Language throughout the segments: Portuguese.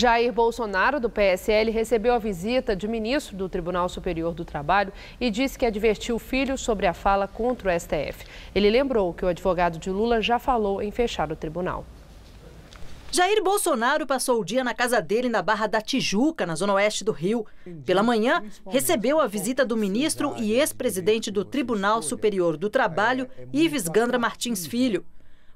Jair Bolsonaro, do PSL, recebeu a visita de ministro do Tribunal Superior do Trabalho e disse que advertiu o filho sobre a fala contra o STF. Ele lembrou que o advogado de Lula já falou em fechar o tribunal. Jair Bolsonaro passou o dia na casa dele na Barra da Tijuca, na zona oeste do Rio. Pela manhã, recebeu a visita do ministro e ex-presidente do Tribunal Superior do Trabalho, Ives Gandra Martins Filho.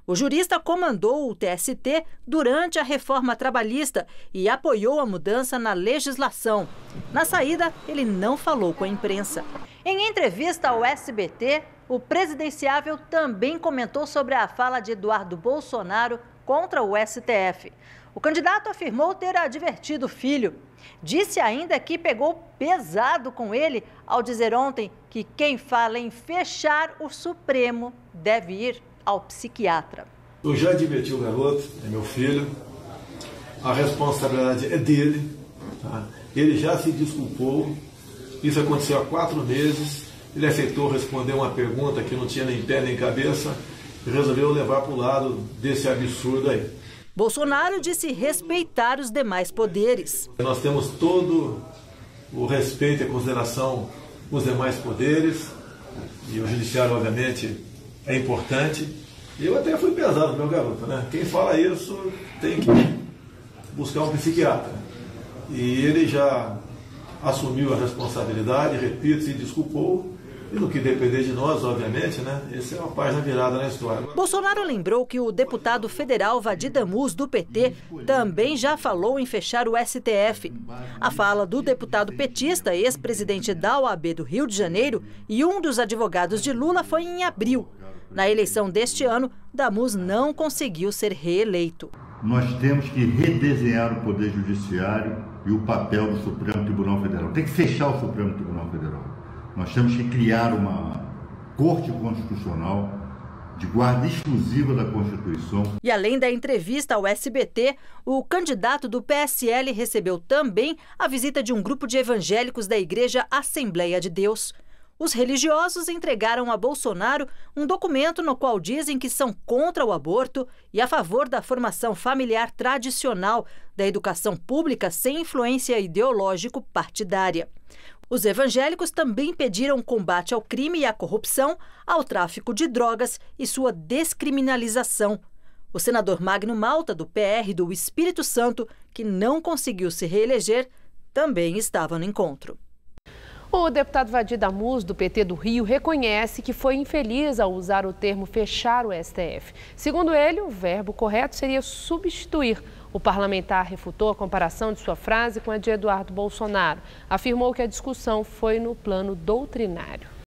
O jurista comandou o TST durante a reforma trabalhista e apoiou a mudança na legislação. Na saída, ele não falou com a imprensa. Em entrevista ao SBT, o presidenciável também comentou sobre a fala de Eduardo Bolsonaro contra o STF. O candidato afirmou ter advertido o filho. Disse ainda que pegou pesado com ele ao dizer ontem que quem fala em fechar o Supremo deve ir ao psiquiatra. Eu já adverti o garoto, é meu filho, a responsabilidade é dele, tá? Ele já se desculpou, isso aconteceu há 4 meses, ele aceitou responder uma pergunta que não tinha nem pé nem cabeça e resolveu levar para o lado desse absurdo aí. Bolsonaro disse respeitar os demais poderes. Nós temos todo o respeito e consideração com os demais poderes, e o judiciário, obviamente, é importante. Eu até fui pesado, meu garoto, né? Quem fala isso tem que buscar um psiquiatra. E ele já assumiu a responsabilidade, repito, se desculpou. E no que depender de nós, obviamente, né? Essa é uma página virada na história. Bolsonaro lembrou que o deputado federal Vadir Damus, do PT, também já falou em fechar o STF. A fala do deputado petista, ex-presidente da OAB do Rio de Janeiro e um dos advogados de Lula foi em abril. Na eleição deste ano, Damus não conseguiu ser reeleito. Nós temos que redesenhar o Poder Judiciário e o papel do Supremo Tribunal Federal. Tem que fechar o Supremo Tribunal Federal. Nós temos que criar uma Corte Constitucional de guarda exclusiva da Constituição. E além da entrevista ao SBT, o candidato do PSL recebeu também a visita de um grupo de evangélicos da Igreja Assembleia de Deus. Os religiosos entregaram a Bolsonaro um documento no qual dizem que são contra o aborto e a favor da formação familiar tradicional, da educação pública sem influência ideológico-partidária. Os evangélicos também pediram combate ao crime e à corrupção, ao tráfico de drogas e sua descriminalização. O senador Magno Malta, do PR do Espírito Santo, que não conseguiu se reeleger, também estava no encontro. O deputado Vadir Damus, do PT do Rio, reconhece que foi infeliz ao usar o termo fechar o STF. Segundo ele, o verbo correto seria substituir. O parlamentar refutou a comparação de sua frase com a de Eduardo Bolsonaro. Afirmou que a discussão foi no plano doutrinário.